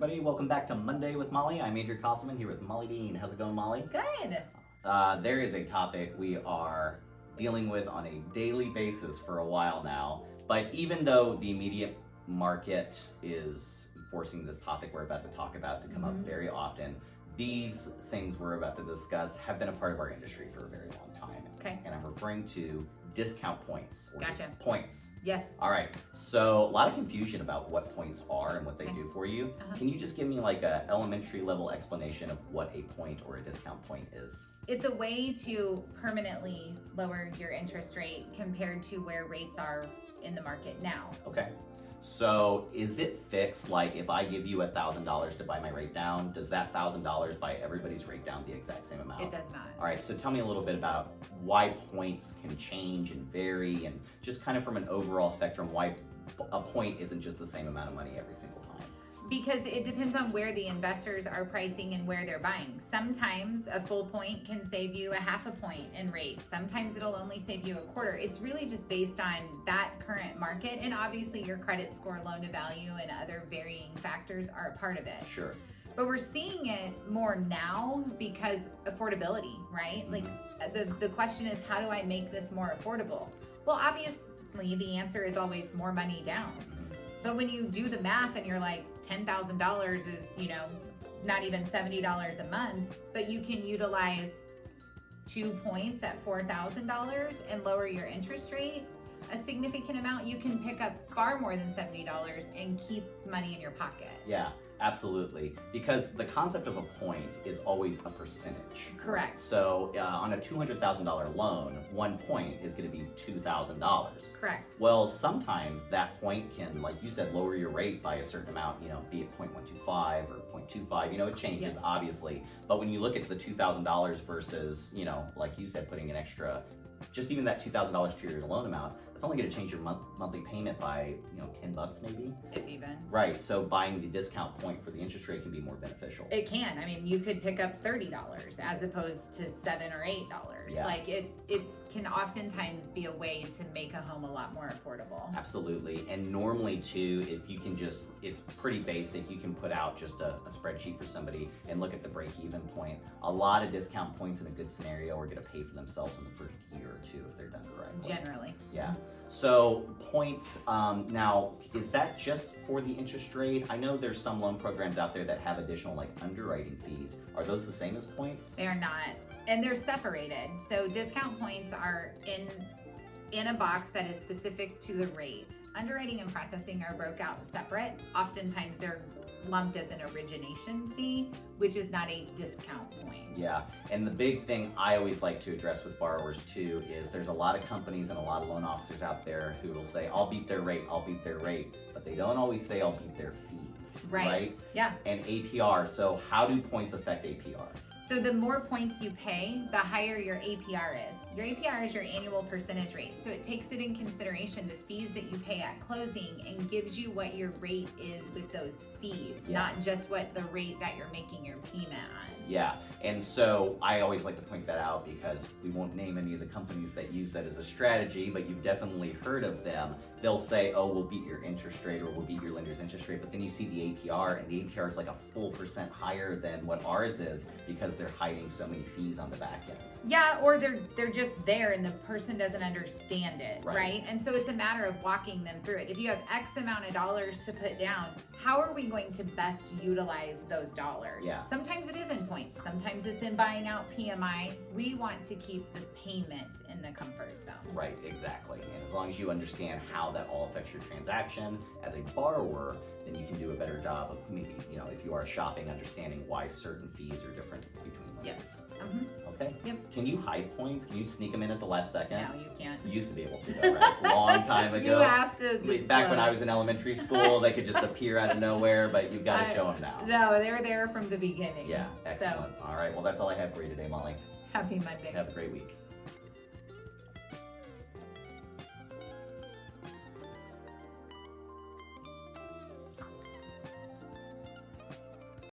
everybody. Welcome back to Monday with Molly. I'm Andrew Kosselman here with Molly Dean. How's it going, Molly? Good. There is a topic we are dealing with on a daily basis for a while now, but even though the immediate market is forcing this topic we're about to talk about to come up very often, these things we're about to discuss have been a part of our industry for a very long time. Okay. And I'm referring to discount points. Or Gotcha. Points. Yes. All right. So a lot of confusion about what points are and what they Okay. do for you. Can you just give me like a elementary level explanation of what a point or a discount point is? It's a way to permanently lower your interest rate compared to where rates are in the market now. Okay. So is it fixed? Like if I give you $1,000 to buy my rate down, does that $1,000 buy everybody's rate down the exact same amount? It does not. All right, so tell me a little bit about why points can change and vary, and just kind of from an overall spectrum, why a point isn't just the same amount of money every single time. Because it depends on where the investors are pricing and where they're buying. Sometimes a full point can save you a half a point in rate. Sometimes it'll only save you a quarter. It's really just based on that current market, and obviously your credit score, loan to value, and other varying factors are a part of it. Sure. But we're seeing it more now because affordability, right? Like the question is, how do I make this more affordable? Well, obviously the answer is always more money down. But when you do the math and you're like, $10,000 is, not even $70 a month, but you can utilize 2 points at $4,000 and lower your interest rate a significant amount, you can pick up far more than $70 and keep money in your pocket. Yeah, absolutely. Because the concept of a point is always a percentage. Correct. So on a $200,000 loan, 1 point is going to be $2,000. Correct. Well, sometimes that point can, like you said, lower your rate by a certain amount, be it 0.125 or 0.25, it changes, Yes. obviously. But when you look at the $2,000 versus, like you said, putting an extra, just even that $2,000 to your loan amount, it's only going to change your monthly payment by, $10 maybe. If even. Right. So buying the discount point for the interest rate can be more beneficial. It can. I mean, you could pick up $30 as opposed to $7 or $8. Yeah. Like it can oftentimes be a way to make a home a lot more affordable. Absolutely. And normally too, if you can just, it's pretty basic. You can put out just a spreadsheet for somebody and look at the break-even point. A lot of discount points in a good scenario are going to pay for themselves in the first year or two if they're done correctly. Generally. Yeah. So points, now, is that just for the interest rate? I know there's some loan programs out there that have additional like underwriting fees. Are those the same as points? They are not. And they're separated. So discount points are in a box that is specific to the rate. Underwriting and processing are broke out separate. Oftentimes they're lumped as an origination fee, which is not a discount point. Yeah, and the big thing I always like to address with borrowers too is there's a lot of companies and a lot of loan officers out there who will say, I'll beat their rate, but they don't always say I'll beat their fees, right? Yeah. And APR, so how do points affect APR? So the more points you pay, the higher your APR is. Your APR is your annual percentage rate. So it takes it in consideration the fees that you pay at closing and gives you what your rate is with those fees, not just what the rate that you're making your payment on. Yeah, and so I always like to point that out because we won't name any of the companies that use that as a strategy, but you've definitely heard of them. They'll say, oh, we'll beat your interest rate or we'll beat your lender's interest rate, but then you see the APR, and the APR is like a full % higher than what ours is because they're hiding so many fees on the back end. Yeah, or they're just there and the person doesn't understand it, right? And so it's a matter of walking them through it. If you have X amount of dollars to put down, how are we going to best utilize those dollars? Yeah. Sometimes it is in points. Sometimes it's in buying out PMI. We want to keep the payment in the comfort zone. Right, exactly. And as long as you understand how that all affects your transaction as a borrower, then you can do a better job of maybe, if you are shopping, understanding why certain fees are different between lenders. Yes. Okay. Yep. Can you hide points? Can you sneak them in at the last second? No, you can't. You used to be able to, though, right? Long time ago. You have to disclose. Back when I was in elementary school, they could just appear out of nowhere, but you've got to show them now. No, they're there from the beginning. Yeah, excellent. All right, well, that's all I have for you today, Molly. Happy Monday. Have a great week.